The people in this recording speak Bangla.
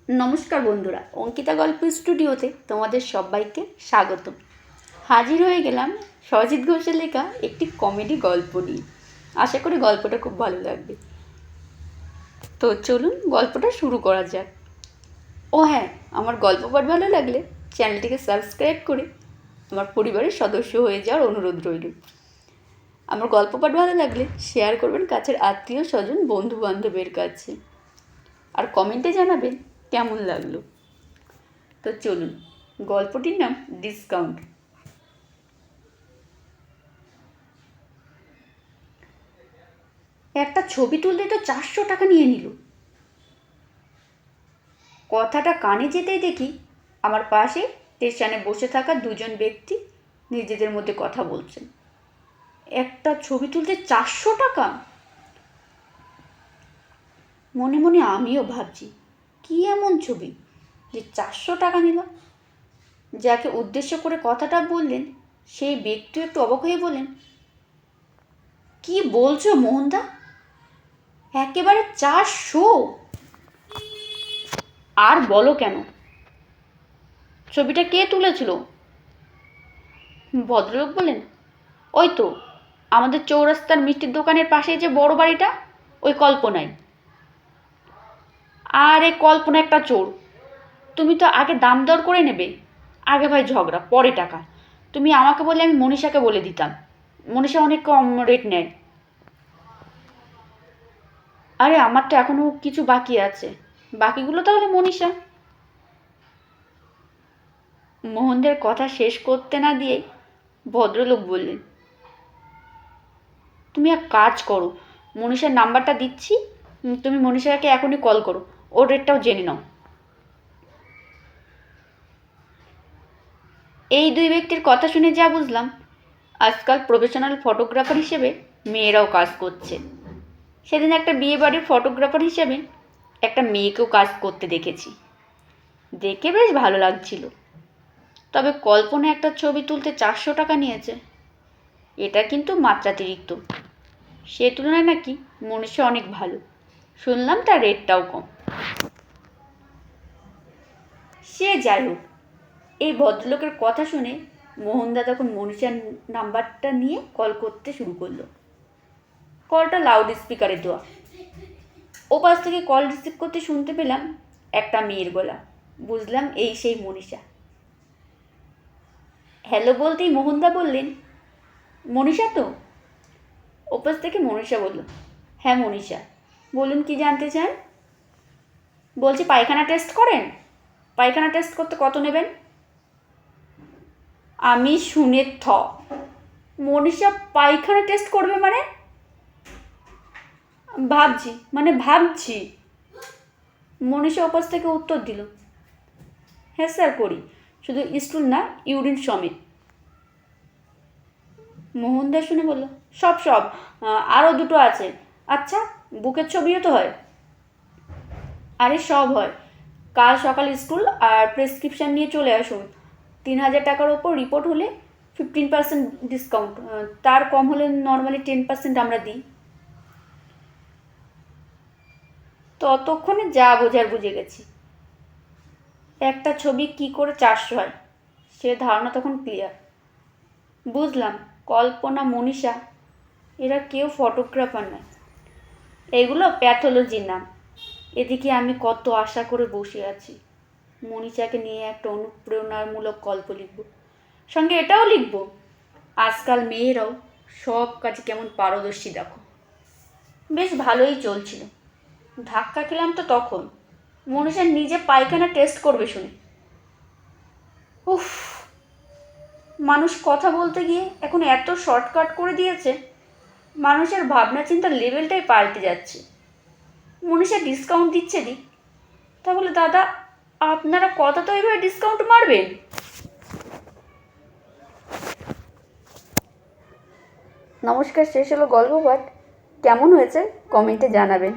নমস্কার বন্ধুরা, অঙ্কিতা গল্প স্টুডিওতে তোমাদের সবাইকে স্বাগত। হাজির হয়ে গেলাম সজিত ঘোষের লেখা একটি কমেডি গল্প নিয়ে। আশা করি গল্পটা খুব ভালো লাগবে। তো চলুন গল্পটা শুরু করা যাক। ও হ্যাঁ, আমার গল্প পাঠ ভালো লাগলে চ্যানেলটিকে সাবস্ক্রাইব করে আমার পরিবারের সদস্য হয়ে যাওয়ার অনুরোধ রইল। আমার গল্প পাঠ ভালো লাগলে শেয়ার করবেন কাছের আত্মীয় স্বজন বন্ধু বান্ধবের কাছে, আর কমেন্টে জানাবেন কেমন লাগলো। তো চলুন, গল্পটির নাম ডিসকাউন্ট। একটা ছবি তুলতে তো 400 টাকা নিয়ে নিল। কথাটা কানে যেতেই দেখি আমার পাশে স্টেশনে বসে থাকা দুজন ব্যক্তি নিজেদের মধ্যে কথা বলছেন। একটা ছবি তুলতে 400 টাকা! মনে মনে আমিও ভাবছি, কি এমন ছবি যে 400 টাকা নিল। যাকে উদ্দেশ্য করে কথাটা বললেন সেই ব্যক্তি একটু অবাক হয়ে বললেন, কি বলছো মোহনদা, একেবারে 400? আর বলো কেন, ছবিটা কে তুলেছিল? ভদ্রলোক বললেন, ওই তো আমাদের চৌরাস্তার মিষ্টির দোকানের পাশে যে বড় বাড়িটা, ওই কল্পনায়। আরে কল্পনা একটা চোর। তুমি তো আগে দাম দর করে নেবে, আগে ভাই ঝগড়া পরে টাকা। তুমি আমাকে বললে আমি মনীষাকে বলে দিতাম, মনীষা অনেক কম রেট নেয়। আরে আমার তো এখনো কিছু বাকি আছে, বাকিগুলো তাহলে মনীষা। মোহনদের কথা শেষ করতে না দিয়ে ভদ্রলোক বললেন, তুমি এক কাজ করো, মনীষার নাম্বারটা দিচ্ছি, তুমি মনীষাকে এখনই কল করো, ওর রেটটাও জেনে নাও। এই দুই ব্যক্তির কথা শুনে যা বুঝলাম, আজকাল প্রফেশনাল ফটোগ্রাফার হিসেবে মেয়েরাও কাজ করছে। সেদিন একটা বিয়ে বাড়ির ফটোগ্রাফার হিসেবে একটা মেয়েকেও কাজ করতে দেখেছি, দেখে বেশ ভালো লাগছিল। তবে কল্পনা একটা ছবি তুলতে 400 টাকা নিয়েছে, এটা কিন্তু মাত্রাতিরিক্ত। সে তুলনায় নাকি মনীষা অনেক ভালো, শুনলাম তার রেটটাও কম। সে যাই হোক, এই ভদ্রলোকের কথা শুনে মোহনদা তখন মনীষার নাম্বারটা নিয়ে কল করতে শুরু করলো। কলটা লাউড স্পিকারে দেওয়া। ওপাশ থেকে কল রিসিভ করতে শুনতে পেলাম একটা মেয়ের গলা। বুঝলাম এই সেই মনীষা। হ্যালো বলতেই মোহনদা বললেন, মনীষা তো? ওপাশ থেকে মনীষা বলল, হ্যাঁ মনীষা, বলুন কি জানতে চান? বলছি পায়খানা টেস্ট করেন, পায়খানা টেস্ট করতে কত নেবেন? আমি শুনে থ। মনীষা পায়খানা টেস্ট করবে মানে? ভাবছি। মনীষা ওপাশ থেকে উত্তর দিল, হ্যাঁ স্যার করি, শুধু স্টুল না, ইউরিন সমেত। মোহনদা শুনে বলল, সব আরও দুটো আছে। আচ্ছা, বুকের ছবিও তো হয়? আরে সব হয়। কাল সকাল স্কুল আর প্রেসক্রিপশান নিয়ে চলে আসুন। 3000 টাকার ওপর রিপোর্ট হলে 15% ডিসকাউন্ট, তার কম হলে নর্মালি 10% আমরা দিই। ততক্ষণে যা বোঝার বুঝে গেছি। একটা ছবি কি করে 400 হয় সে ধারণা তখন ক্লিয়ার। বুঝলাম কল্পনা, মনীষা এরা কেউ ফটোগ্রাফার নয়, এগুলো প্যাথোলজির নাম। এদিকে আমি কত আশা করে বসে আছি, মনীষাকে নিয়ে একটা অনুপ্রেরণামূলক গল্প লিখব, সঙ্গে এটাও লিখব আজকাল মেয়েরাও সব কাজে কেমন পারদর্শী দেখো। বেশ ভালোই চলছিল। ধাক্কা খেলাম তো তখন মনীষা নিজে পায়খানা টেস্ট করবে শুনে। উফ, মানুষ কথা বলতে গিয়ে এখন এত শর্টকাট করে দিয়েছে, মানুষের ভাবনা চিন্তার লেভেলটাই পাল্টে যাচ্ছে। মনীষা ডিসকাউন্ট দিচ্ছে দিক, তাহলে দাদা আপনারা কত তো এইভাবে ডিসকাউন্ট মারবেন? নমস্কার, শেষ হলো গল্প পাঠ। কেমন হয়েছে কমেন্টে জানাবেন।